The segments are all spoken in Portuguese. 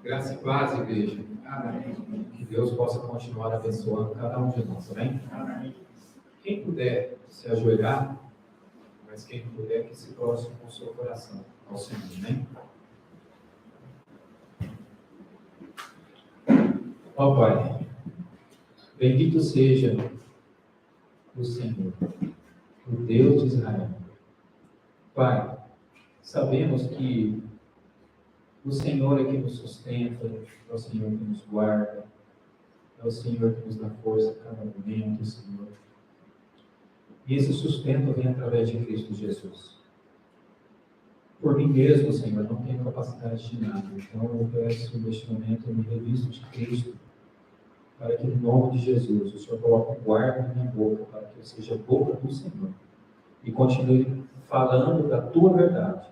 Graça e paz, igreja. Amém. Que Deus possa continuar abençoando cada um de nós, amém? Amém. Quem puder se ajoelhar, mas quem não puder, que se prostre com o seu coração ao Senhor, amém? Ó Pai, bendito seja o Senhor, o Deus de Israel. Pai, sabemos que o Senhor é que nos sustenta, é o Senhor que nos guarda, é o Senhor que nos dá força a cada momento, Senhor. E esse sustento vem através de Cristo Jesus. Por mim mesmo, Senhor, não tenho capacidade de nada. Então eu peço neste momento, eu me revisto de Cristo, para que, em nome de Jesus, o Senhor coloque um guarda na minha boca, para que eu seja a boca do Senhor. E continue falando da tua verdade,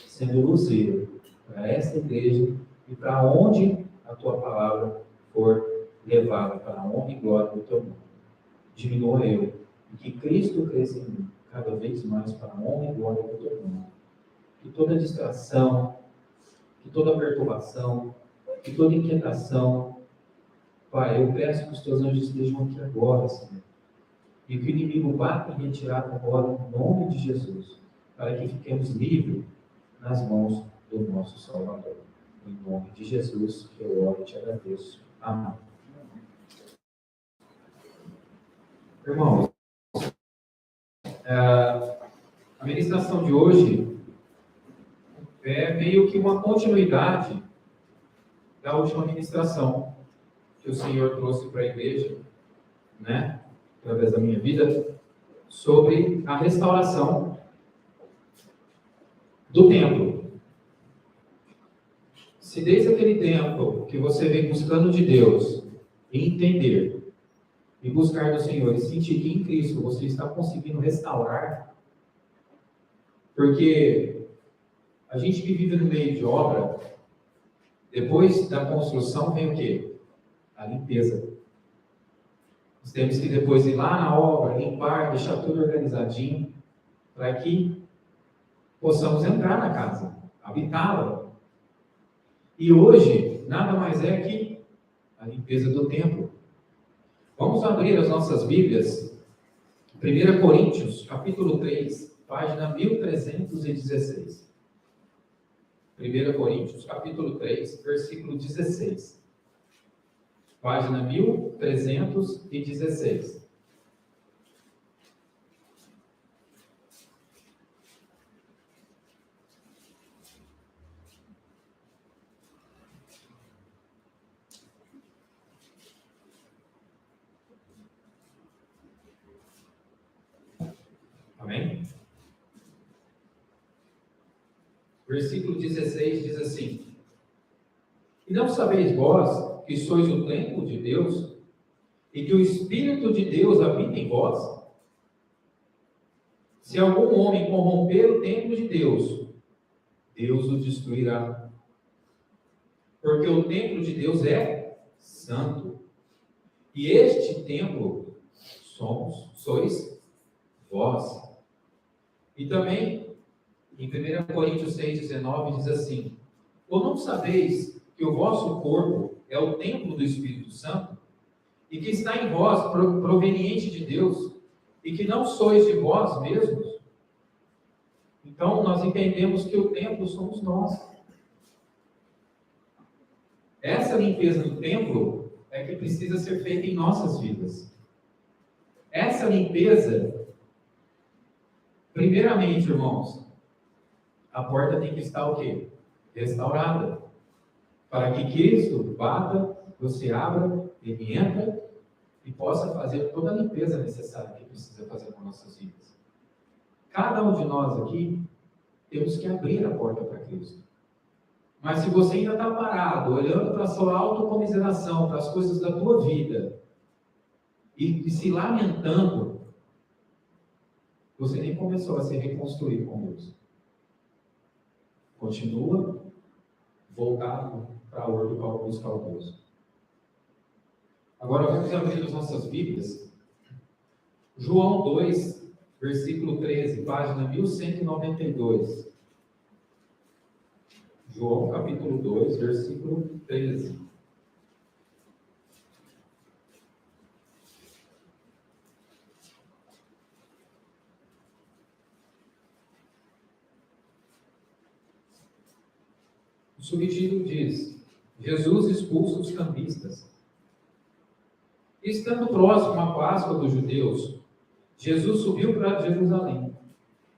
sendo luzeiro para esta igreja e para onde a tua palavra for levada, para a honra e glória do teu nome. Diminua eu, e que Cristo cresça em mim, cada vez mais para a honra e glória do teu nome. Que toda distração, que toda perturbação, que toda inquietação, Pai, eu peço que os teus anjos estejam aqui agora, Senhor. E que o inimigo bata em retirada agora, em nome de Jesus, para que fiquemos livres nas mãos do nosso Salvador. Em nome de Jesus, que eu oro e te agradeço. Amém. Irmãos, a ministração de hoje é meio que uma continuidade da última ministração que o Senhor trouxe para a igreja, né, através da minha vida, sobre a restauração do templo. Se desde aquele tempo que você vem buscando de Deus e entender e buscar do Senhor e sentir que em Cristo você está conseguindo restaurar, porque a gente que vive no meio de obra, depois da construção vem o quê? A limpeza. Nós temos que depois ir lá na obra, limpar, deixar tudo organizadinho, para que possamos entrar na casa, habitá-la. E hoje, nada mais é que a limpeza do templo. Vamos abrir as nossas Bíblias, 1 Coríntios, capítulo 3, página 1316. 1 Coríntios, capítulo 3, versículo 16. Página 1316. Amém? Versículo 16 diz assim: E não sabeis vós que sois o templo de Deus, e que o Espírito de Deus habita em vós? Se algum homem corromper o templo de Deus, Deus o destruirá. Porque o templo de Deus é santo, e este templo sois vós. E também, em 1 Coríntios 6,19, diz assim: Ou não sabeis que o vosso corpo é o templo do Espírito Santo, e que está em vós, proveniente de Deus, e que não sois de vós mesmos? Então, nós entendemos que o templo somos nós. Essa limpeza do templo é que precisa ser feita em nossas vidas. Essa limpeza, primeiramente, irmãos, a porta tem que estar o quê? Restaurada. Para que Cristo bata, você abra, ele entra e possa fazer toda a limpeza necessária que precisa fazer com nossas vidas. Cada um de nós aqui temos que abrir a porta para Cristo. Mas se você ainda está parado, olhando para a sua autocomiseração, para as coisas da tua vida, e se lamentando, você nem começou a se reconstruir com Deus. Continua voltado para a Ur dos Caldeus. Agora vamos abrir as nossas Bíblias. João 2, versículo 13, página 1192. João capítulo 2, versículo 13. O subtítulo diz: Jesus expulsa os cambistas. Estando próximo à Páscoa dos judeus, Jesus subiu para Jerusalém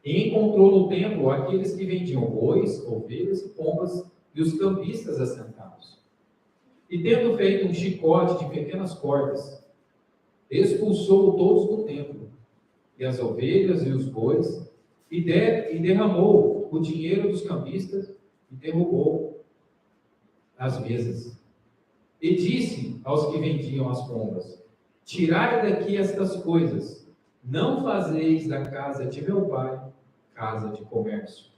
e encontrou no templo aqueles que vendiam bois, ovelhas e pombas e os cambistas assentados. E tendo feito um chicote de pequenas cordas, expulsou todos do templo, e as ovelhas e os bois, e derramou o dinheiro dos cambistas e derrubou as mesas. E disse aos que vendiam as pombas: tirai daqui estas coisas, não fazeis da casa de meu pai casa de comércio.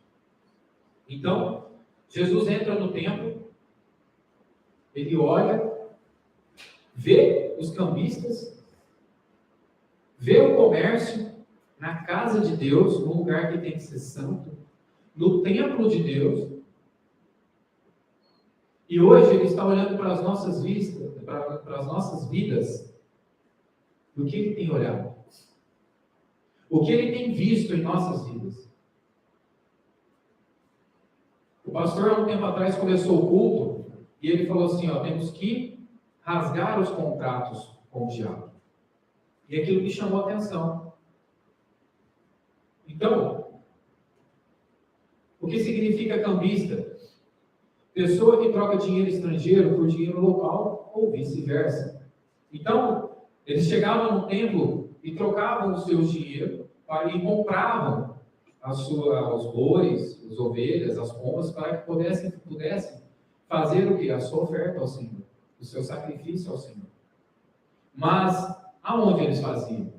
Então, Jesus entra no templo, ele olha, vê os cambistas, vê o comércio na casa de Deus, no lugar que tem que ser santo, no templo de Deus. E hoje ele está olhando para as nossas vistas, para as nossas vidas. O que ele tem olhado? O que ele tem visto em nossas vidas? O pastor, há um tempo atrás, começou o culto e ele falou assim, temos que rasgar os contratos com o diabo. E aquilo me chamou a atenção. Então, o que significa cambista? Pessoa que troca dinheiro estrangeiro por dinheiro local ou vice-versa. Então, eles chegavam no templo e trocavam o seu dinheiro e compravam os bois, as ovelhas, as pombas, para que pudessem fazer o quê? A sua oferta ao Senhor, o seu sacrifício ao Senhor. Mas, aonde eles faziam?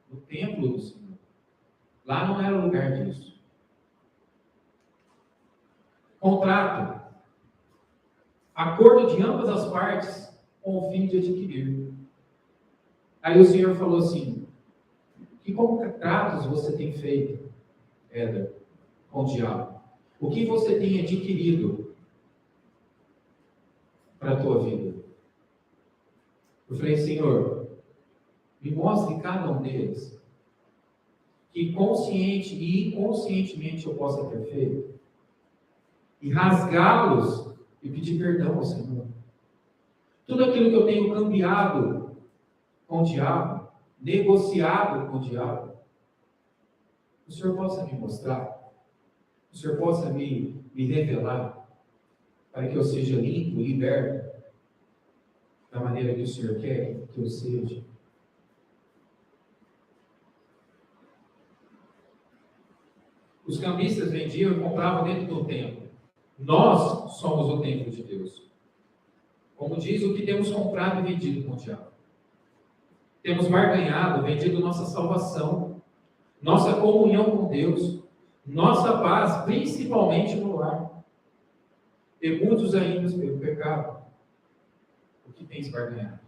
No templo do Senhor. Lá não era o lugar disso. Contrato. Acordo de ambas as partes com o fim de adquirir. Aí o Senhor falou assim: que contratos você tem feito, Éder, com o diabo? O que você tem adquirido para a tua vida? Eu falei: Senhor, me mostre cada um deles, que consciente e inconscientemente eu possa ter feito, e rasgá-los e pedir perdão ao Senhor. Tudo aquilo que eu tenho cambiado com o diabo, negociado com o diabo, o Senhor possa me mostrar, o Senhor possa me revelar, para que eu seja limpo, liberto, da maneira que o Senhor quer que eu seja. Os cambistas vendiam e compravam dentro do templo. Nós somos o templo de Deus. Como diz, o que temos comprado e vendido com o diabo. Temos barganhado, vendido nossa salvação, nossa comunhão com Deus, nossa paz, principalmente no lar. E muitos ainda pelo pecado. O que tens barganhado?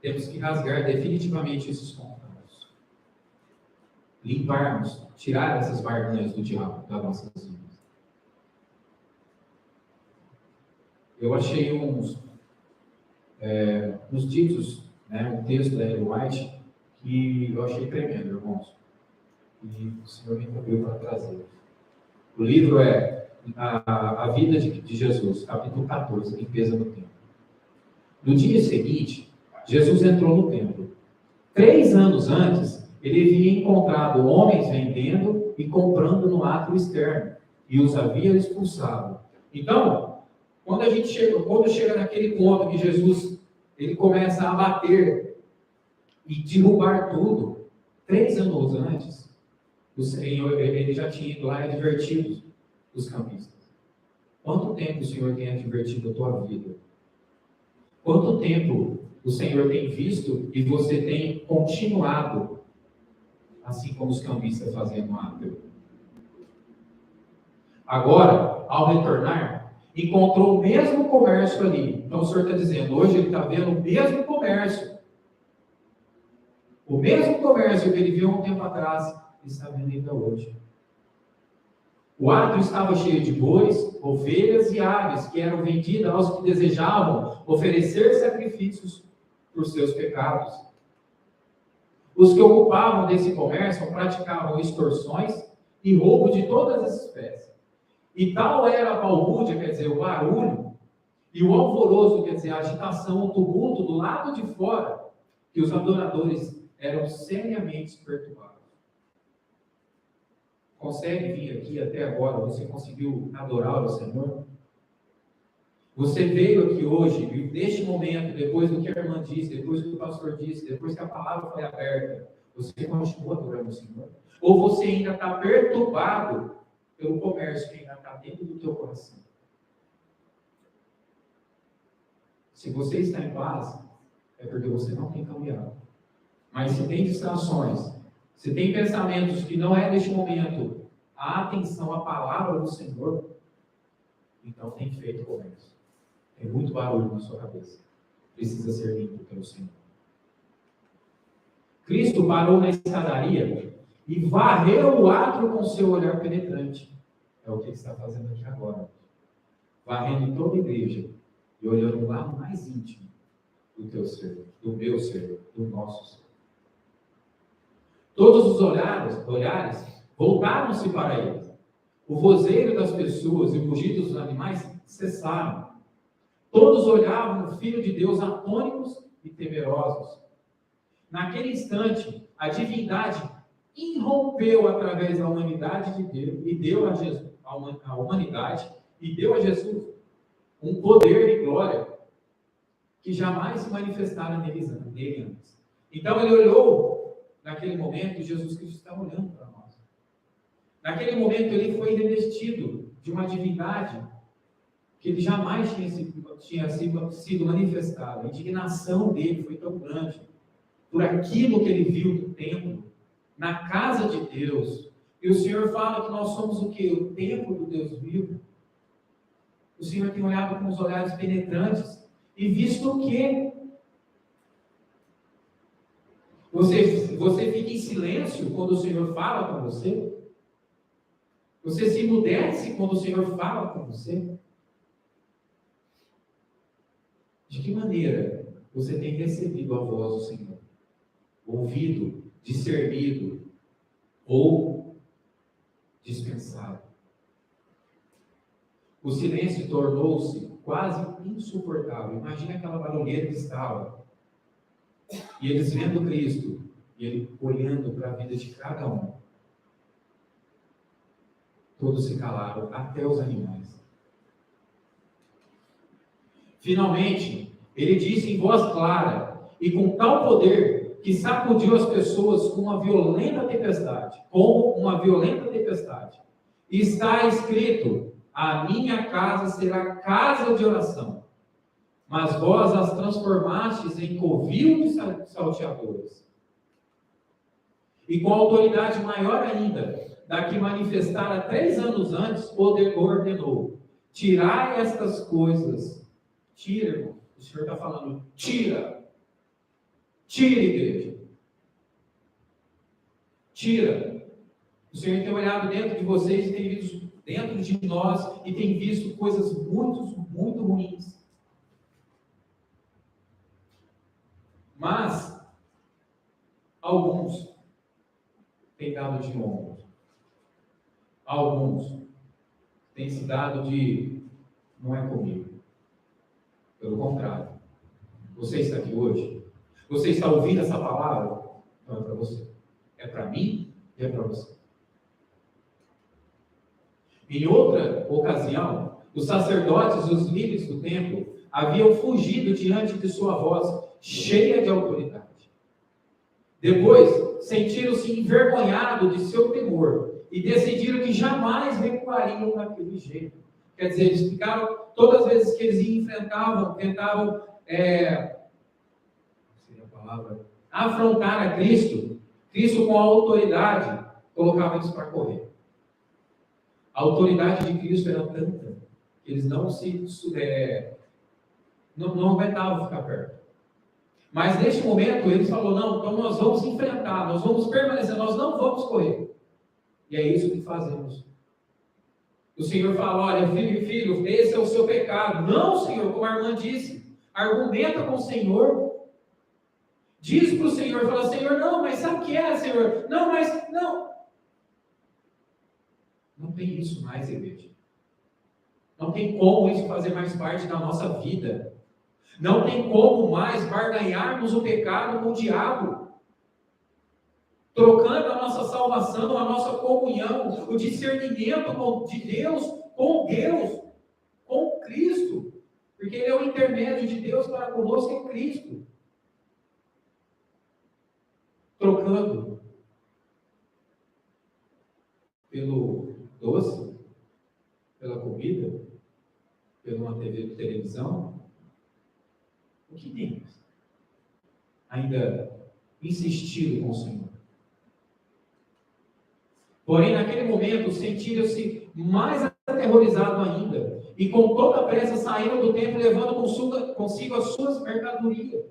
Temos que rasgar definitivamente esses contratos. Limparmos, tirar essas barganhas do diabo das nossas vidas. Eu achei uns ditos, um texto da Ellen White, que eu achei tremendo, irmãos. E o Senhor me incumbiu para trazer. O livro é A Vida de Jesus, capítulo 14, Limpeza no Templo. No dia seguinte, Jesus entrou no templo. 3 anos antes, ele havia encontrado homens vendendo e comprando no átrio externo, e os havia expulsado. Então, quando chega naquele ponto que Jesus ele começa a bater e derrubar tudo, 3 anos antes, o Senhor ele já tinha ido lá e advertido os cambistas. Quanto tempo o Senhor tem advertido a tua vida? Quanto tempo o Senhor tem visto e você tem continuado assim como os cambistas faziam no átrio? Agora, ao retornar, encontrou o mesmo comércio ali. Então o Senhor está dizendo, hoje ele está vendo o mesmo comércio. O mesmo comércio que ele viu há um tempo atrás, ele está vendo ainda hoje. O átrio estava cheio de bois, ovelhas e aves, que eram vendidas aos que desejavam oferecer sacrifícios por seus pecados. Os que ocupavam desse comércio praticavam extorsões e roubo de todas as espécies. E tal era a balbúrdia, quer dizer, o barulho, e o alvoroço, quer dizer, a agitação, o tumulto do lado de fora, que os adoradores eram seriamente perturbados. Consegue vir aqui até agora? Você conseguiu adorar o Senhor? Você veio aqui hoje, e neste momento, depois do que a irmã disse, depois do que o pastor disse, depois que a palavra foi aberta, você continua adorando o Senhor? Ou você ainda está perturbado pelo comércio que ainda está dentro do teu coração? Se você está em paz, é porque você não tem cambiado. Mas se tem distrações, se tem pensamentos que não é neste momento a atenção à palavra do Senhor, então tem feito comércio. Tem muito barulho na sua cabeça. Precisa ser limpo pelo Senhor. Cristo parou na escadaria e varreu o átrio com seu olhar penetrante. É o que ele está fazendo aqui agora. Varrendo toda a igreja e olhando lá no mais íntimo do teu ser, do meu ser, do nosso ser. Todos os olhares voltaram-se para ele. O vozeiro das pessoas e o rugido dos animais cessaram. Todos olhavam o Filho de Deus atônitos e temerosos. Naquele instante, a divindade irrompeu através da humanidade de Deus e deu a Jesus, a humanidade e deu a Jesus um poder e glória que jamais se manifestaram nele antes. Então ele olhou, naquele momento, Jesus Cristo está olhando para nós. Naquele momento ele foi revestido de uma divindade que ele jamais tinha sido manifestado. A indignação dele foi tão grande por aquilo que ele viu no templo, na casa de Deus. E o Senhor fala que nós somos o quê? O templo do Deus vivo. O Senhor tem olhado com os olhares penetrantes e visto o quê? Você fica em silêncio quando o Senhor fala com você? Você se emudece quando o Senhor fala com você? De que maneira você tem recebido a voz do Senhor? Ouvido, discernido ou dispensado? O silêncio tornou-se quase insuportável. Imagina aquela barulheira que estava. E eles vendo Cristo, e Ele olhando para a vida de cada um. Todos se calaram, até os animais. Finalmente, Ele disse em voz clara e com tal poder que sacudiu as pessoas com uma violenta tempestade. Como uma violenta tempestade. Está escrito: a minha casa será casa de oração, mas vós as transformastes em covil de salteadores. E com autoridade maior ainda, da que manifestara 3 anos antes, ordenou: tirai estas coisas. Tira, irmão. O Senhor está falando: tira. Tira, igreja. Tira. O Senhor tem olhado dentro de vocês e tem visto dentro de nós e tem visto coisas muito, muito ruins. Mas alguns têm dado de ombro. Alguns têm se dado de não é comigo. Pelo contrário. Você está aqui hoje? Você está ouvindo essa palavra? Então é para você. É para mim e é para você. Em outra ocasião, os sacerdotes e os líderes do templo haviam fugido diante de sua voz, cheia de autoridade. Depois, sentiram-se envergonhados de seu temor e decidiram que jamais recuariam daquele jeito. Quer dizer, eles ficaram, todas as vezes que eles enfrentavam, tentavam afrontar a Cristo, Cristo com a autoridade, colocava eles para correr. A autoridade de Cristo era tanta que eles não aguentavam ficar perto. Mas neste momento eles falaram: não, então nós vamos enfrentar, nós vamos permanecer, nós não vamos correr. E é isso que fazemos O Senhor fala, olha, filho, esse é o seu pecado. Não, Senhor, como a irmã disse, argumenta com o Senhor. Diz para o Senhor, fala, Senhor, não, mas sabe o que é, Senhor? Não, mas, não. Não tem isso mais, igreja. Não tem como isso fazer mais parte da nossa vida. Não tem como mais barganharmos o pecado com o diabo. Trocando a nossa salvação, a nossa comunhão, o discernimento de Deus, com Cristo. Porque Ele é o intermédio de Deus para conosco em Cristo. Trocando pelo doce, pela comida, pela uma televisão. O que temos? Ainda insistido com o Senhor. Porém, naquele momento, sentiram-se mais aterrorizados ainda, e com toda a pressa saíram do templo, levando consigo as suas mercadorias.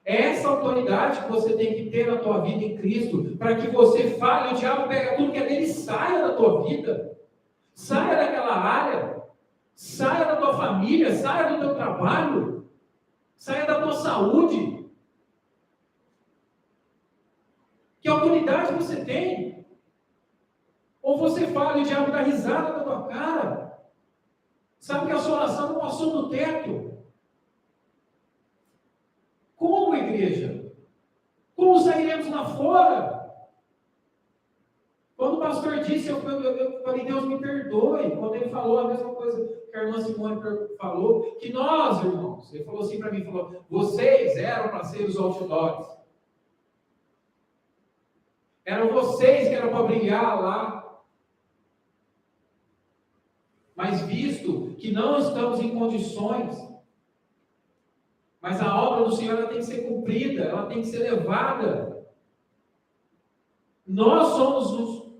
É essa autoridade que você tem que ter na tua vida em Cristo, para que você fale, o diabo pega tudo que é dele e saia da tua vida, saia daquela área, saia da tua família, saia do teu trabalho, saia da tua saúde. Que autoridade você tem? Ou você fala e o diabo dá risada na tua cara? Sabe que a sua oração não passou no teto? Como, igreja? Como sairemos lá fora? Quando o pastor disse, eu falei, Deus me perdoe. Quando ele falou a mesma coisa que a irmã Simone falou, que nós, irmãos, ele falou assim para mim, falou, vocês eram para ser os outdoors. Eram vocês que eram para brilhar lá. Mas visto que não estamos em condições, mas a obra do Senhor ela tem que ser cumprida, ela tem que ser levada. Nós somos os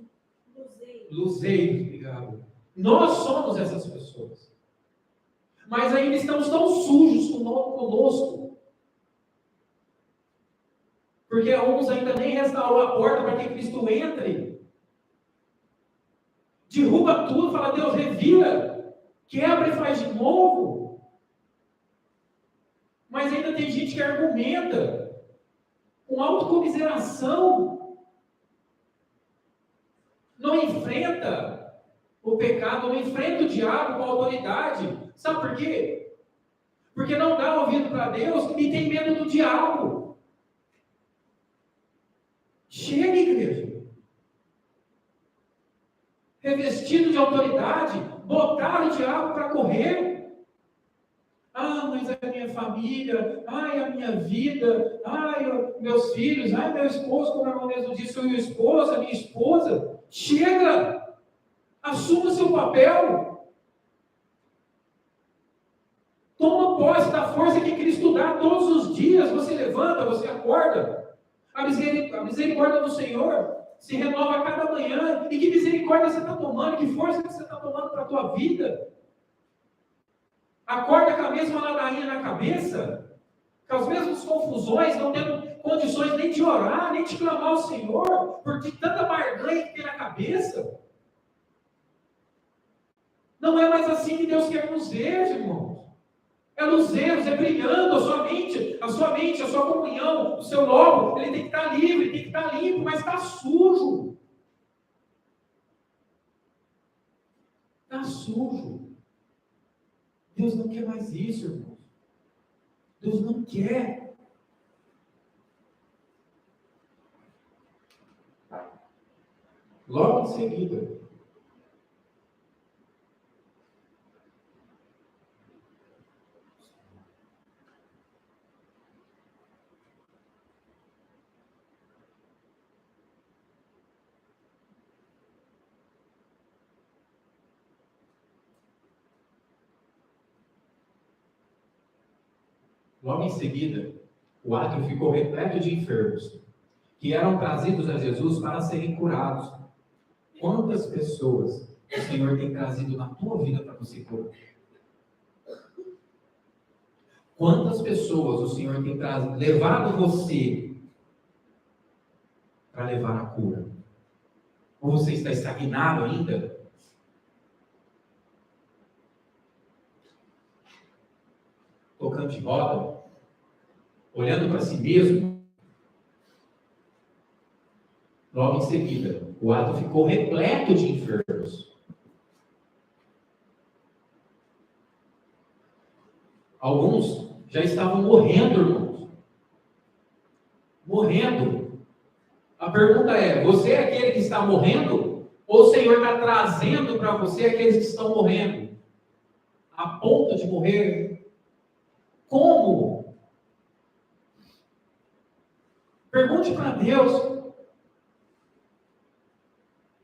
luzeiros, obrigado. Nós somos essas pessoas. Mas ainda estamos tão sujos conosco. Porque alguns ainda nem restaurou a porta para que Cristo entre. Derruba tudo, fala, Deus, revira, quebra e faz de novo. Mas ainda tem gente que argumenta com autocomiseração. Não enfrenta o pecado, não enfrenta o diabo com autoridade. Sabe por quê? Porque não dá ouvido para Deus e tem medo do diabo. Chega, igreja. Revestido de autoridade, botar o diabo para correr. Ah, mas a minha família, ai, a minha vida, ai, meus filhos, ai, meu esposo, como a irmã mesmo disse, o meu esposo, a minha esposa. Chega! Assuma seu papel. Toma posse da força que Cristo dá todos os dias. Você levanta, você acorda. A misericórdia do Senhor se renova a cada manhã. E que misericórdia você está tomando? Que força que você está tomando para a tua vida? Acorda com a mesma ladainha na cabeça? Com as mesmas confusões, não tendo condições nem de orar, nem de clamar ao Senhor, por tanta barganha que tem na cabeça? Não é mais assim que Deus quer nos ver, irmãos. É luzeiros, é brilhando a sua mente, a sua comunhão, o seu logo, ele tem que estar livre, tem que estar limpo, mas está sujo. Está sujo. Deus não quer mais isso, irmãos. Deus não quer. Logo em seguida, o átrio ficou repleto de enfermos, que eram trazidos a Jesus para serem curados. Quantas pessoas o Senhor tem trazido na tua vida para você curar? Quantas pessoas o Senhor tem levado você para levar a cura? Ou você está estagnado ainda? trocando de roda, olhando para si mesmo. Logo em seguida, o ato ficou repleto de enfermos. Alguns já estavam morrendo, irmãos. Morrendo. A pergunta é: você é aquele que está morrendo? Ou o Senhor está trazendo para você aqueles que estão morrendo? A ponto de morrer? Como? Pergunte para Deus.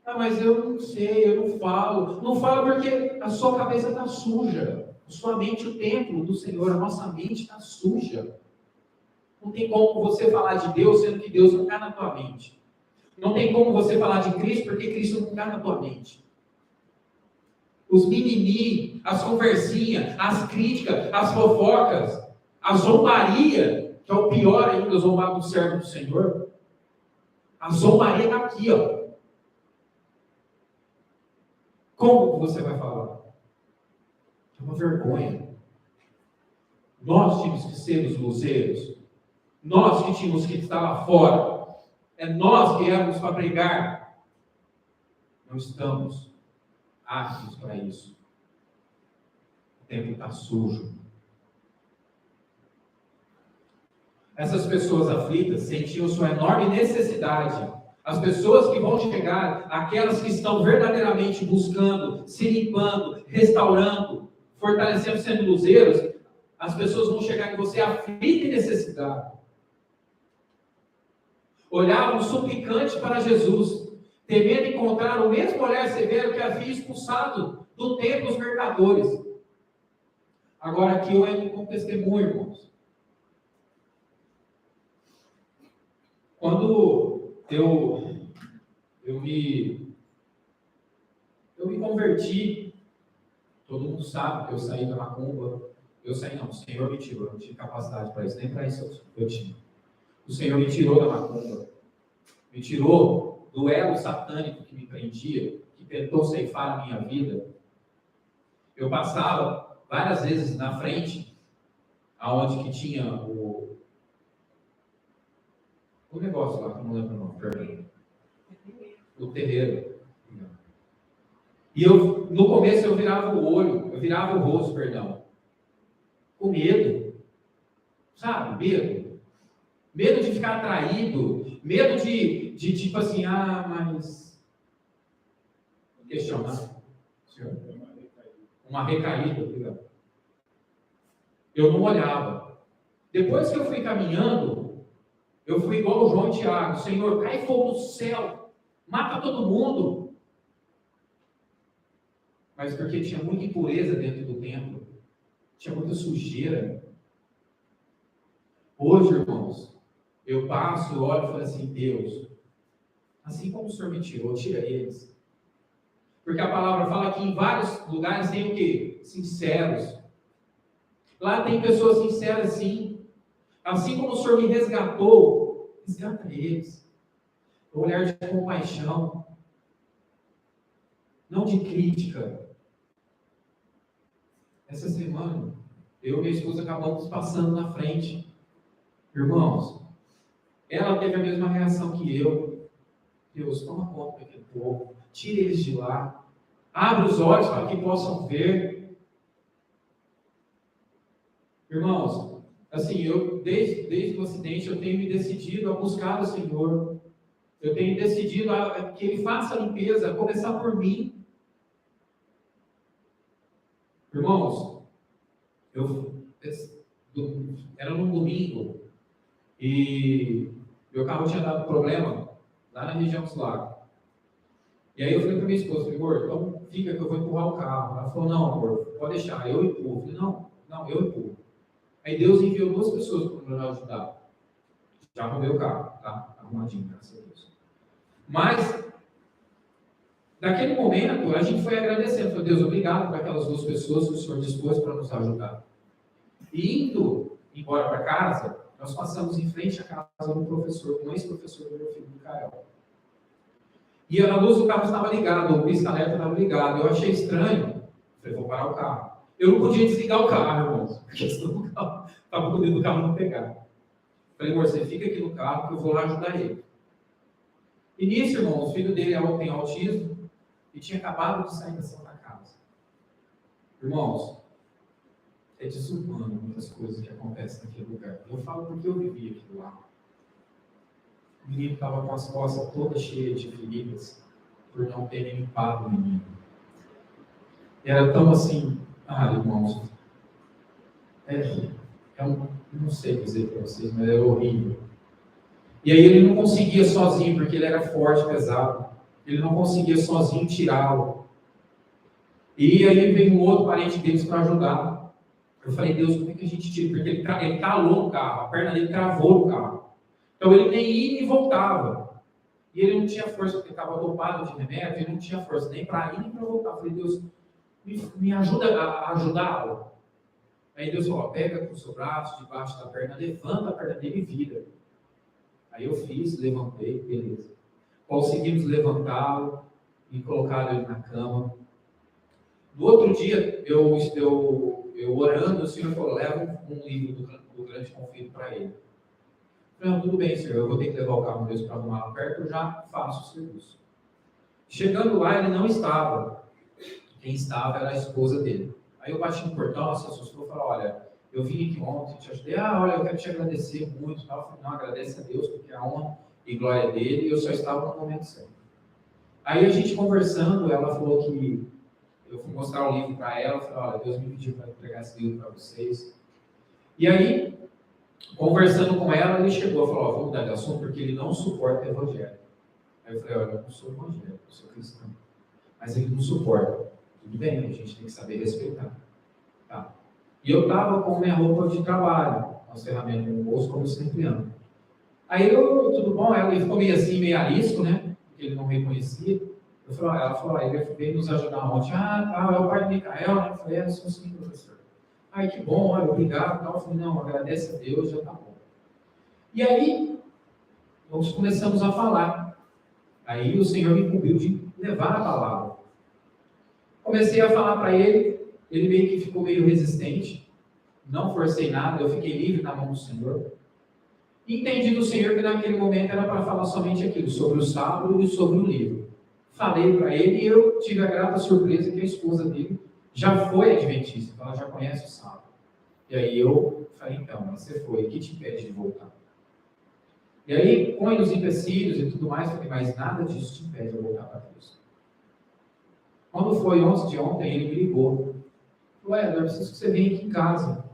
Ah, mas eu não sei, eu não falo. Não falo porque a sua cabeça está suja. A sua mente, o templo do Senhor, a nossa mente está suja. Não tem como você falar de Deus, sendo que Deus não está na tua mente. Não tem como você falar de Cristo, porque Cristo não está na tua mente. Os mimimi, as conversinhas, as críticas, as fofocas, a zombaria, que é o pior ainda, zombar do servo do Senhor. A zombaria está aqui, ó. Como você vai falar? É uma vergonha. Nós tínhamos que ser os luzeiros. Nós que tínhamos que estar lá fora. É nós que éramos para pregar. Não estamos aptos para isso. O templo está sujo. Essas pessoas aflitas sentiam sua enorme necessidade. As pessoas que vão chegar, aquelas que estão verdadeiramente buscando, se limpando, restaurando, fortalecendo, sendo luzeiros, as pessoas vão chegar em você aflita e necessitada. Olhavam suplicantes para Jesus, temendo encontrar o mesmo olhar severo que havia expulsado do templo os mercadores. Agora aqui eu entro com testemunho, irmãos. Quando eu me converti, todo mundo sabe que eu saí da macumba. Eu saí não, o Senhor me tirou, eu não tinha capacidade para isso, nem para isso eu tinha. O Senhor me tirou da macumba, me tirou do elo satânico que me prendia, que tentou ceifar a minha vida. Eu passava várias vezes na frente, aonde que tinha o negócio lá, que eu não lembro o nome, perdão. O terreiro. E no começo eu virava o olho, eu virava o rosto, perdão. Com medo. Sabe? Medo. Medo de ficar atraído. Medo de tipo assim, mas... questionar. Uma recaída. Obrigado. Eu não olhava. Depois que eu fui caminhando, eu fui igual o João e Tiago. Senhor, cai fogo do céu. Mata todo mundo. Mas porque tinha muita impureza dentro do templo. Tinha muita sujeira. Hoje, irmãos, eu passo, olho e falo assim, Deus, assim como o Senhor me tirou, tira eles. Porque a palavra fala que em vários lugares tem o quê? Sinceros. Lá tem pessoas sinceras, sim. Assim como o Senhor me resgatou, resgata eles. Um olhar de compaixão. Não de crítica. Essa semana, eu e minha esposa acabamos passando na frente. Irmãos, ela teve a mesma reação que eu. Deus, toma conta daquele povo. Tire eles de lá. Abre os olhos para que possam ver. Irmãos, assim, eu desde o acidente, eu tenho me decidido a buscar o Senhor. Eu tenho decidido que Ele faça a limpeza, a começar por mim. Irmãos, era num domingo e meu carro tinha dado problema lá na região dos lagos. E aí eu falei para minha esposa, falei, amor, então fica que eu vou empurrar o carro. Ela falou, não, amor, pode deixar, eu empurro. Eu falei, não, eu empurro. Aí Deus enviou 2 pessoas para me ajudar. Já arrumei o carro, tá? Arrumadinho, graças a Deus. Mas, naquele momento, a gente foi agradecendo. Falei, Deus, obrigado por aquelas 2 pessoas que o Senhor dispôs para nos ajudar. E indo embora para casa, nós passamos em frente à casa do professor, um ex-professor do meu filho, Micael. E a luz do carro estava ligada, o pisca-alerta estava ligado. Eu achei estranho. Falei, vou parar o carro. Eu não podia desligar o carro, irmãos, porque senão o carro estava com medo do carro não pegar. Falei, amor, você fica aqui no carro que eu vou lá ajudar ele. E nisso, irmão, o filho dele tem autismo e tinha acabado de sair da Santa Casa. Irmãos, é desumano muitas coisas que acontecem naquele lugar. Eu falo porque eu vivi aquilo lá. O menino estava com as costas todas cheias de feridas por não terem limpado o menino. Era tão assim, irmãos, não sei dizer para vocês, mas era horrível. E aí ele não conseguia sozinho, porque ele era forte, pesado. Ele não conseguia sozinho tirá-lo. E aí veio um outro parente deles para ajudar. Eu falei, Deus, como é que a gente tira? Porque ele calou no carro, a perna dele travou no carro. Então ele nem ia nem voltava. E ele não tinha força, porque estava dopado de remédio, ele não tinha força nem para ir nem para voltar. Eu falei, Deus, me ajuda a ajudá-lo. Aí Deus falou, pega com o seu braço debaixo da perna, levanta a perna dele e vira. Aí eu fiz, levantei, beleza. Conseguimos levantá-lo e colocá-lo ele na cama. No outro dia, eu orando, o Senhor falou, leva um livro do Grande Conflito para ele. Eu falei, tudo bem, Senhor, eu vou ter que levar o carro mesmo para arrumar lá perto, eu já faço o serviço. Chegando lá, ele não estava. Quem estava era a esposa dele. Aí eu bati no portão, se assustou, falou, olha, eu vim aqui ontem, te ajudei, olha, eu quero te agradecer muito. Eu falei, não, agradece a Deus, porque a honra e glória dele, e eu só estava no momento certo. Aí a gente conversando, ela falou que eu fui mostrar o livro para ela, falei, olha, Deus me pediu para entregar esse livro para vocês. E aí, conversando com ela, ele chegou e falou, vamos mudar de assunto, porque ele não suporta o evangelho. Aí eu falei, olha, eu não sou evangélico, eu sou cristão. Mas ele não suporta. Tudo bem, a gente tem que saber respeitar. Tá. E eu estava com minha roupa de trabalho, as ferramentas no bolso, como eu sempre ando. Aí tudo bom? Ele ficou meio assim, meio arisco, né? Porque ele não reconhecia. Ela falou, ele veio nos ajudar ontem. É o pai do Micael, né? Eu falei, eu sou sim, professor. Que bom, olha, obrigado. Eu falei, não, agradece a Deus, já tá bom. E aí, nós começamos a falar. Aí o Senhor me incumbiu de levar a palavra. Comecei a falar para ele meio que ficou meio resistente, não forcei nada, eu fiquei livre na mão do Senhor. Entendi do Senhor que naquele momento era para falar somente aquilo, sobre o sábado e sobre o livro. Falei para ele e eu tive a grata surpresa que a esposa dele já foi adventista, então ela já conhece o sábado. E aí eu falei, então, você foi, o que te impede de voltar? E aí põe os empecilhos e tudo mais, falei, mas nada disso te impede de voltar para Cristo. Quando foi antes de ontem, ele me ligou. Falou, eu preciso que você venha aqui em casa.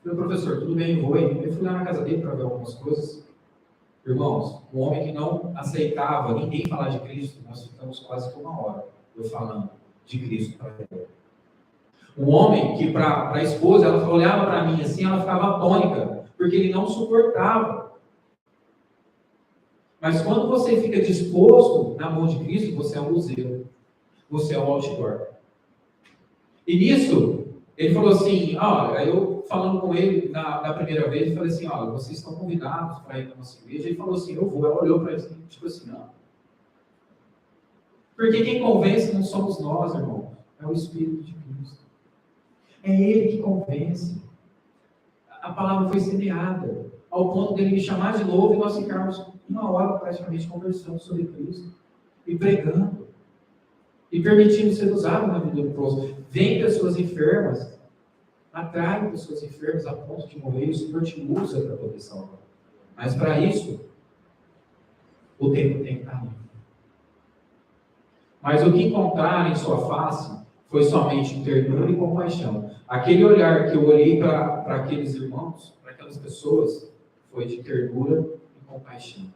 Eu falei, professor, tudo bem, eu vou. Eu fui lá na casa dele para ver algumas coisas. Irmãos, um homem que não aceitava ninguém falar de Cristo, nós ficamos quase por uma hora eu falando de Cristo para ele. Um homem que para a esposa, ela olhava para mim assim, ela ficava atônica, porque ele não suportava. Mas quando você fica disposto na mão de Cristo, você é um luzeiro. Você é um outdoor. E nisso, ele falou assim, eu falando com ele na primeira vez, eu falei assim, vocês estão convidados para ir para a nossa igreja. Ele falou assim, eu vou. Ela olhou para ele assim, tipo assim, não. Porque quem convence não somos nós, irmão. É o Espírito de Cristo. É Ele que convence. A palavra foi semeada, ao ponto dele me chamar de novo e nós ficarmos uma hora praticamente conversando sobre Cristo e pregando. E permitindo ser usado na vida do próximo. Vem pessoas enfermas, atrai pessoas enfermas a ponto de morrer, e o Senhor te usa para poder salvar. Mas para isso, o tempo tem que estar limpo. Mas o que encontraram em sua face foi somente ternura e compaixão. Aquele olhar que eu olhei para aqueles irmãos, para aquelas pessoas, foi de ternura e compaixão.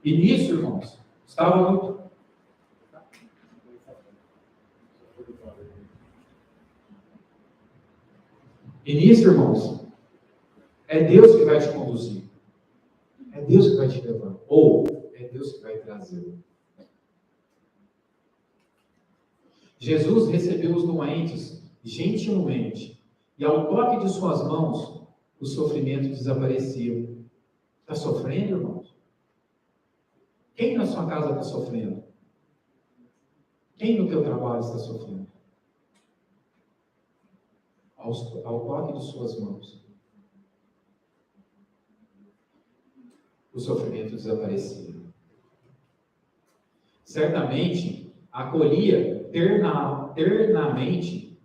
E nisso, irmãos, estava muito... E nisso, irmãos, é Deus que vai te conduzir. É Deus que vai te levar. Ou é Deus que vai trazer. Jesus recebeu os doentes gentilmente. E ao toque de suas mãos, o sofrimento desaparecia. Está sofrendo, irmãos? Quem na sua casa está sofrendo? Quem no teu trabalho está sofrendo? ao toque de suas mãos, o sofrimento desaparecia. Certamente, acolhia ternamente,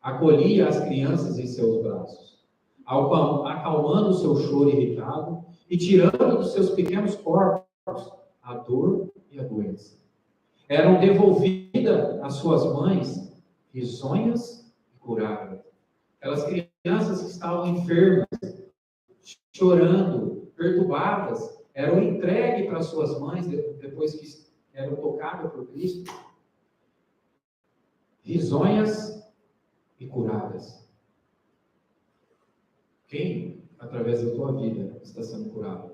acolhia as crianças em seus braços, acalmando o seu choro irritado e tirando dos seus pequenos corpos a dor e a doença. Eram devolvidas às suas mães risonhas e curadas. Aquelas crianças que estavam enfermas, chorando, perturbadas, eram entregues para suas mães depois que eram tocadas por Cristo, risonhas e curadas. Quem, através da tua vida, está sendo curado?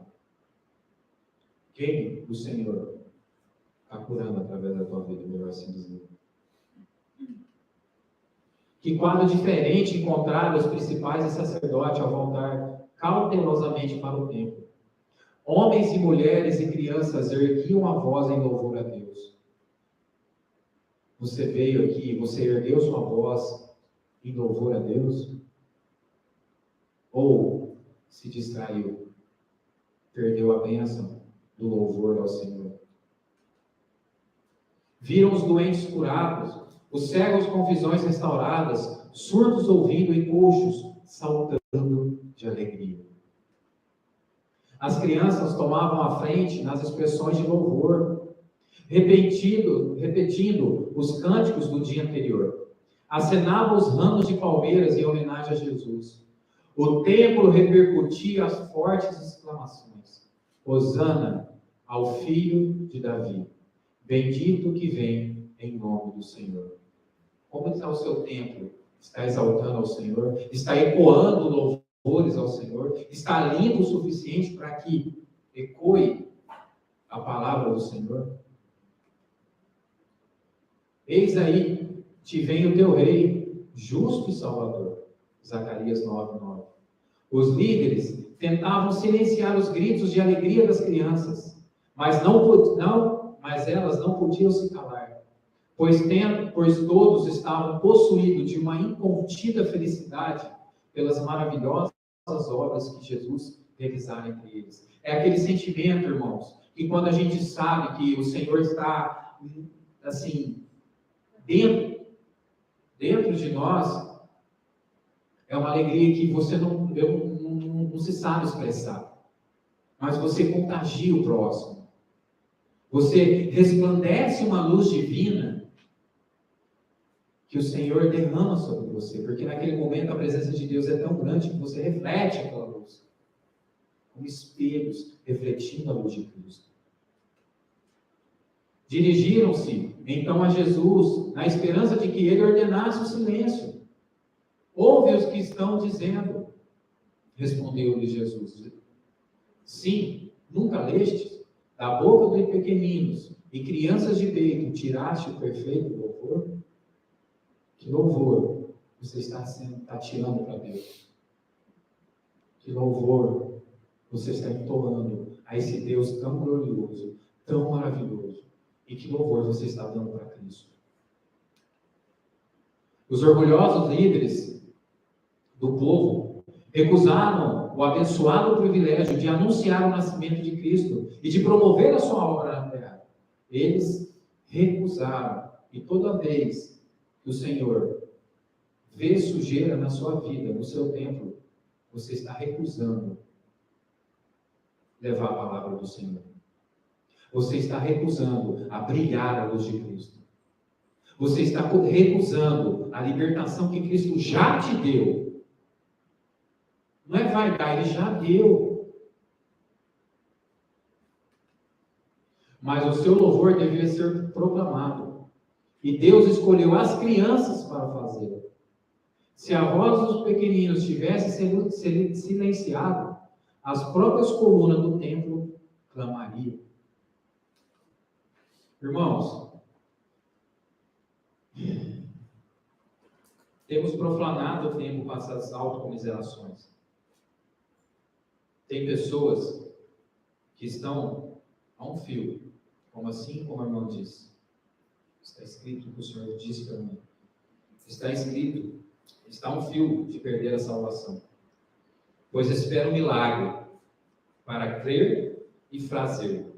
Quem o Senhor está curando através da tua vida, melhor assim dizer? Que quadro diferente encontraram os principais e sacerdotes ao voltar cautelosamente para o templo. Homens e mulheres e crianças erguiam a voz em louvor a Deus. Você veio aqui, você ergueu sua voz em louvor a Deus? Ou se distraiu, perdeu a bênção do louvor ao Senhor? Viram os doentes curados, os cegos com visões restauradas, surdos ouvindo e coxos saltando de alegria. As crianças tomavam a frente nas expressões de louvor, repetindo os cânticos do dia anterior. Acenavam os ramos de palmeiras em homenagem a Jesus. O templo repercutia as fortes exclamações: Hosana ao filho de Davi, bendito que vem em nome do Senhor. Como está o seu templo? Está exaltando ao Senhor? Está ecoando louvores ao Senhor? Está limpo o suficiente para que ecoe a palavra do Senhor? Eis aí, te vem o teu rei, justo e salvador. Zacarias 9:9. Os líderes tentavam silenciar os gritos de alegria das crianças, mas elas não podiam se calar, pois todos estavam possuídos de uma incontida felicidade pelas maravilhosas obras que Jesus realizara entre eles. É aquele sentimento, irmãos, que quando a gente sabe que o Senhor está assim dentro de nós, é uma alegria que você não se sabe expressar, mas você contagia o próximo. Você resplandece uma luz divina que o Senhor derrama sobre você, porque naquele momento a presença de Deus é tão grande que você reflete aquela luz, como espelhos refletindo a luz de Cristo. Dirigiram-se então a Jesus, na esperança de que ele ordenasse o silêncio. Ouve os que estão dizendo. Respondeu-lhe Jesus: Sim, nunca lestes? Da boca de pequeninos e crianças de peito tiraste o perfeito louvor? Que louvor você está tirando para Deus? Que louvor você está entoando a esse Deus tão glorioso, tão maravilhoso? E que louvor você está dando para Cristo? Os orgulhosos líderes do povo recusaram o abençoado privilégio de anunciar o nascimento de Cristo e de promover a sua obra na terra. Eles recusaram. E toda vez que o Senhor vê sujeira na sua vida, no seu templo, você está recusando levar a palavra do Senhor. Você está recusando a brilhar a luz de Cristo. Você está recusando a libertação que Cristo já te deu. Não é vai dar, Ele já deu. Mas o seu louvor devia ser proclamado. E Deus escolheu as crianças para fazê-lo. Se a voz dos pequeninos tivesse sido silenciada, as próprias colunas do templo clamariam. Irmãos, temos profanado o tempo com essas autocomiserações. Tem pessoas que estão a um fio, como a irmã disse. Está escrito o que o Senhor disse para mim. Está escrito Está um fio de perder a salvação. Pois espera um milagre para crer e fazer.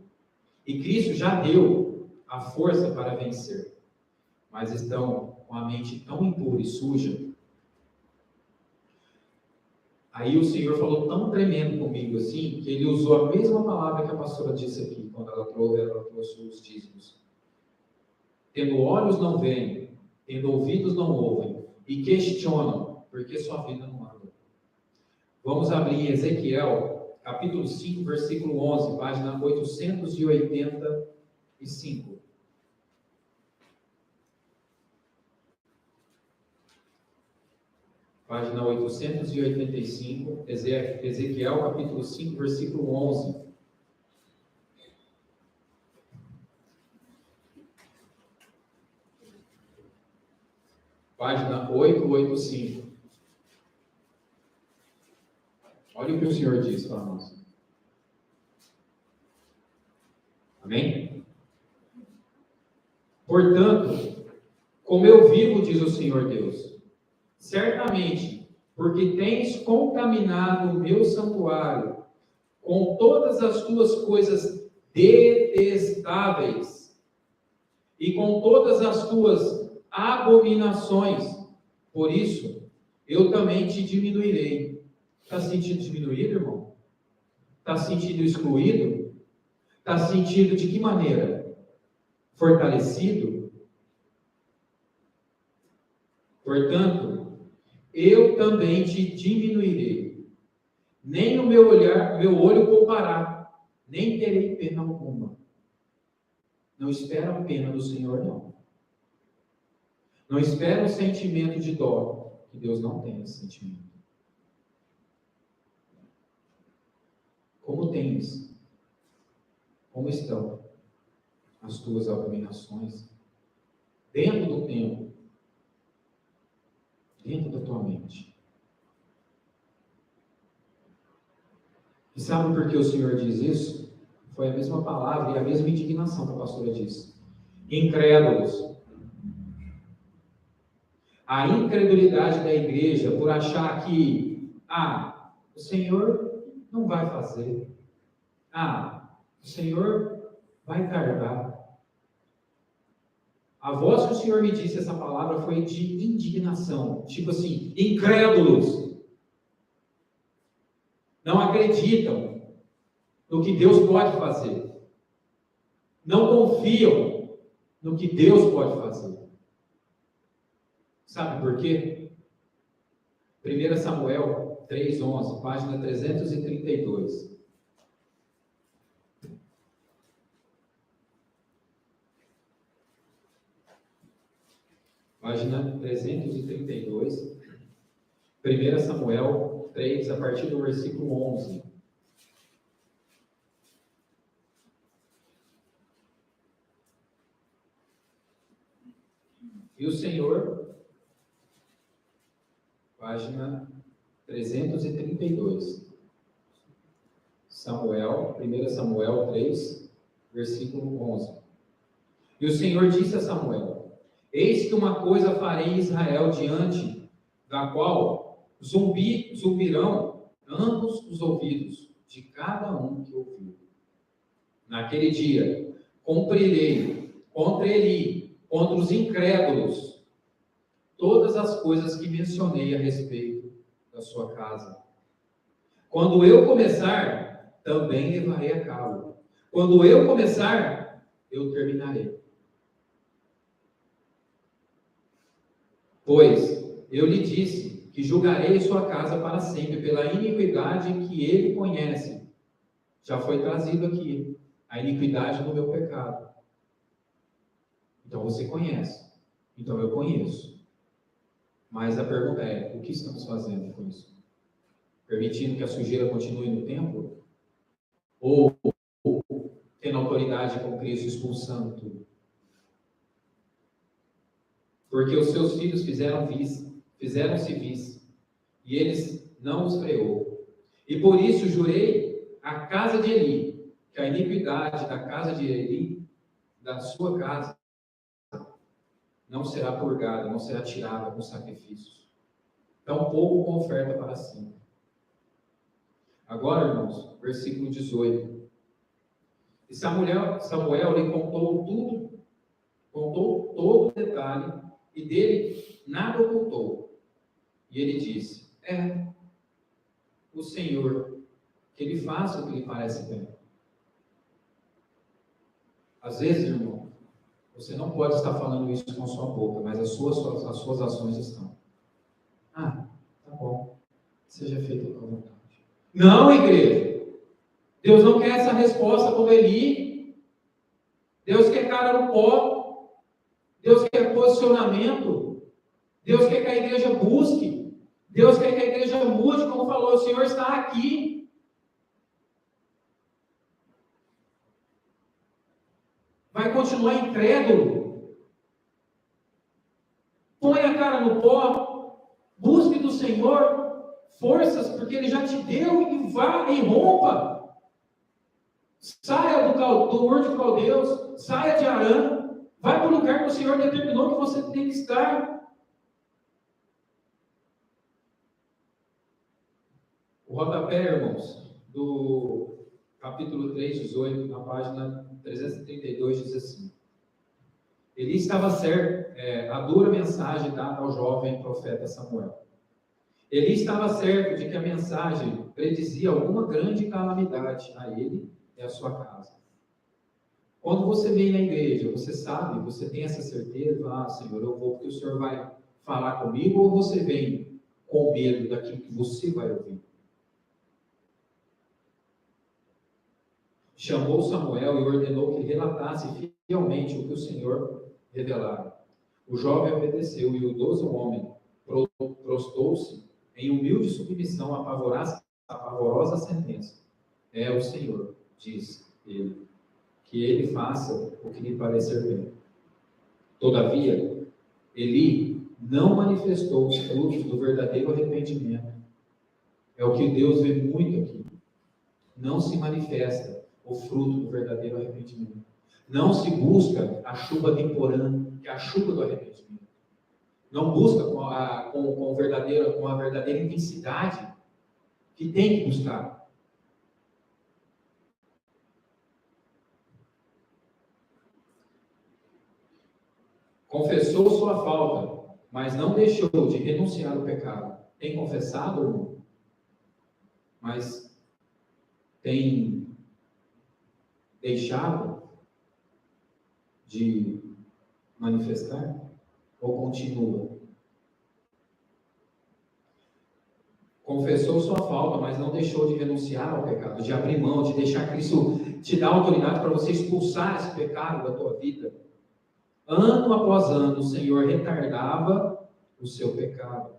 E Cristo já deu a força para vencer. Mas estão com a mente tão impura e suja. Aí o Senhor falou tão tremendo comigo assim, que ele usou a mesma palavra que a pastora disse aqui, quando ela trouxe os dízimos. Tendo olhos não veem, tendo ouvidos não ouvem, e questionam, porque sua vida não anda. Vamos abrir em Ezequiel, capítulo 5, versículo 11, página 885. Página 885, Ezequiel, capítulo 5, versículo 11. Página 885. Olha o que o Senhor diz para nós. Amém? Portanto, como eu vivo, diz o Senhor Deus, certamente, porque tens contaminado o meu santuário com todas as tuas coisas detestáveis e com todas as tuas abominações, por isso eu também te diminuirei. Está se sentindo diminuído, irmão? Está se sentindo excluído? Está se sentindo de que maneira? Fortalecido? Portanto, eu também te diminuirei. Nem o meu olho poupará, nem terei pena alguma. Não espera a pena do Senhor, não. Não espera um sentimento de dó, que Deus não tem esse sentimento. Como tens? Como estão as tuas abominações? Dentro do templo, dentro da tua mente. E sabe por que o Senhor diz isso? Foi a mesma palavra e a mesma indignação que a pastora disse. Incrédulos. A incredulidade da igreja por achar que, o Senhor não vai fazer. O Senhor vai tardar. A voz que o Senhor me disse essa palavra foi de indignação. Tipo assim, incrédulos. Não acreditam no que Deus pode fazer. Não confiam no que Deus pode fazer. Sabe por quê? 1 Samuel 3:11, página 332. Página 332. 1 Samuel 3, a partir do versículo 11. E o Senhor, página 332. 1 Samuel 3, versículo 11. E o Senhor disse a Samuel: Eis que uma coisa farei em Israel, diante da qual zumbirão ambos os ouvidos de cada um que ouviu. Naquele dia, cumprirei contra os incrédulos, todas as coisas que mencionei a respeito da sua casa. Quando eu começar, também levarei a cabo. Quando eu começar, eu terminarei. Pois eu lhe disse que julgarei sua casa para sempre pela iniquidade que ele conhece. Já foi trazido aqui a iniquidade do meu pecado. Então você conhece. Então eu conheço. Mas a pergunta é, o que estamos fazendo com isso? Permitindo que a sujeira continue no templo? Ou tendo autoridade com Cristo expulsando tudo? Porque os seus filhos fizeram-se vis, e eles não os freou. E por isso jurei à casa de Eli, que a iniquidade da casa de Eli, da sua casa, não será purgada, não será tirada com sacrifícios. tampouco com oferta para si. Agora, irmãos, versículo 18. E Samuel lhe contou tudo, contou todo o detalhe, e dele nada ocultou. E ele disse: o Senhor, que ele faça o que lhe parece bem. Às vezes, irmão, você não pode estar falando isso com a sua boca, mas as suas ações estão. Tá bom. Seja feito a tua vontade. Não, igreja. Deus não quer essa resposta como Eli. Deus quer cara no pó. Deus quer posicionamento. Deus quer que a igreja busque. Deus quer que a igreja mude, como falou, o Senhor está aqui. Vai continuar incrédulo? Põe a cara no pó. Busque do Senhor forças, porque Ele já te deu, e vá e rompa. Saia do Ur de Caldeus, saia de Arã, vai para o lugar que o Senhor determinou que você tem que estar. O rodapé, irmãos, do capítulo 3, 18, na página 332, diz assim: Eli estava certo, a dura mensagem dada ao jovem profeta Samuel. Eli estava certo de que a mensagem predizia alguma grande calamidade a ele e a sua casa. Quando você vem na igreja, você sabe, você tem essa certeza, Senhor, eu vou porque o Senhor vai falar comigo, ou você vem com medo daquilo que você vai ouvir? Chamou Samuel e ordenou que relatasse fielmente o que o Senhor revelara. O jovem obedeceu e o idoso homem prostou-se em humilde submissão à pavorosa sentença. É o Senhor, diz ele, que ele faça o que lhe parecer bem. Todavia, Eli não manifestou os frutos do verdadeiro arrependimento. É o que Deus vê muito aqui. Não se manifesta o fruto do verdadeiro arrependimento. Não se busca a chuva temporânea, que é a chuva do arrependimento. Não busca com a verdadeira intensidade que tem que buscar. Confessou sua falta, mas não deixou de renunciar ao pecado. Tem confessado, irmão? Mas tem deixado de manifestar? Ou continua? Confessou sua falta, mas não deixou de renunciar ao pecado, de abrir mão, de deixar Cristo te dar autoridade para você expulsar esse pecado da tua vida. Ano após ano, o Senhor retardava o seu pecado.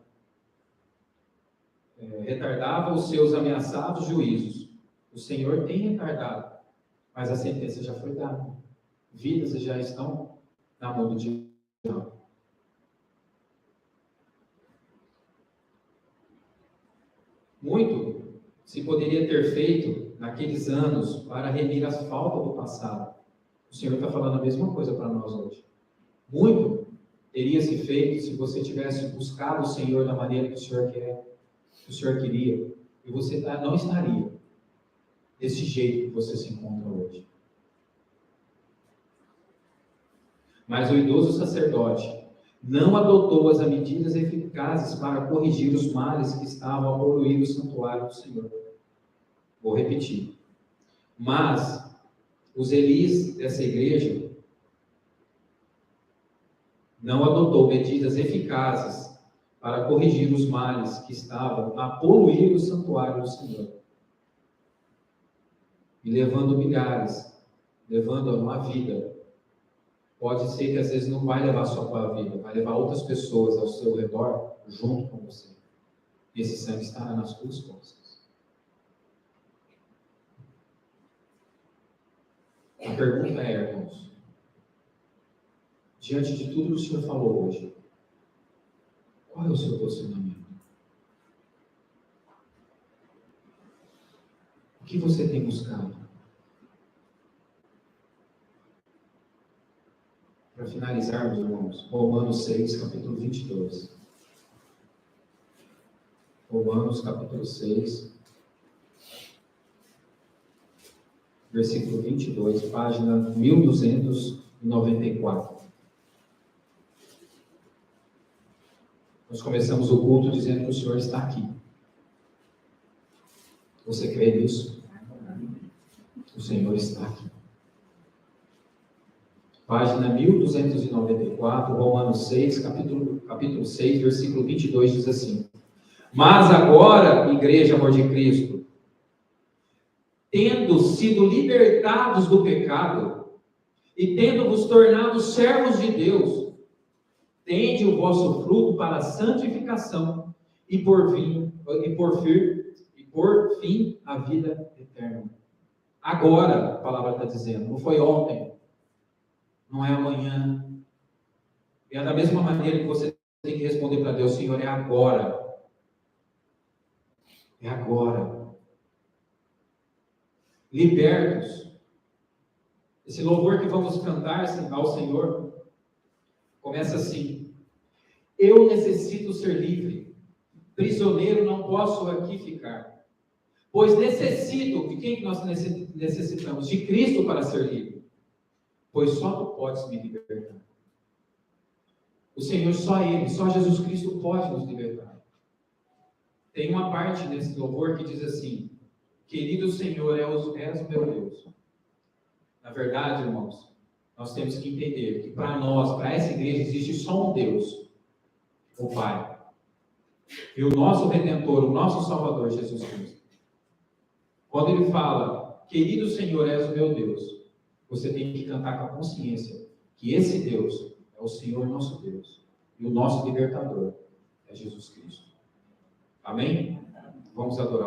Retardava os seus ameaçados juízos. O Senhor tem retardado, mas a sentença já foi dada. Vidas já estão na mão do diabo. Muito se poderia ter feito naqueles anos para remir as faltas do passado. O Senhor está falando a mesma coisa para nós hoje. Muito teria se feito se você tivesse buscado o Senhor da maneira que o Senhor quer, que o Senhor queria, e você não estaria desse jeito que você se encontra hoje. Mas o idoso sacerdote não adotou as medidas eficazes para corrigir os males que estavam a poluir o santuário do Senhor. Vou repetir. Mas os Elis dessa igreja não adotou medidas eficazes para corrigir os males que estavam a poluir o santuário do Senhor. E levando milhares, levando uma vida. Pode ser que às vezes não vai levar só para a vida, vai levar outras pessoas ao seu redor junto com você. E esse sangue estará nas suas costas. A pergunta é, irmãos, diante de tudo que o Senhor falou hoje, qual é o seu posicionamento? O que você tem buscado? Para finalizarmos, irmãos, Romanos 6, capítulo 22. Romanos capítulo 6, versículo 22, página 1294. Nós começamos o culto dizendo que o Senhor está aqui. Você crê nisso? O Senhor está aqui. Página 1294, Romanos 6, capítulo 6, versículo 22, diz assim: Mas agora, igreja, amor de Cristo, tendo sido libertados do pecado e tendo-vos tornado servos de Deus, tende o vosso fruto para a santificação e por fim a vida eterna. Agora, a palavra está dizendo, não foi ontem, não é amanhã. E é da mesma maneira que você tem que responder para Deus: Senhor, é agora. É agora. Libertos. Esse louvor que vamos cantar ao Senhor começa assim: Eu necessito ser livre, prisioneiro não posso aqui ficar, pois necessito, de quem que nós necessitamos? De Cristo para ser livre, pois só Tu podes me libertar. O Senhor, só Ele, só Jesus Cristo pode nos libertar. Tem uma parte nesse louvor que diz assim: Querido Senhor, és o meu Deus. Na verdade, irmãos, nós temos que entender que para nós, para essa igreja, existe só um Deus, o Pai. E o nosso Redentor, o nosso Salvador, Jesus Cristo. Quando Ele fala, querido Senhor, és o meu Deus, você tem que cantar com a consciência que esse Deus é o Senhor nosso Deus. E o nosso libertador é Jesus Cristo. Amém? Vamos adorar.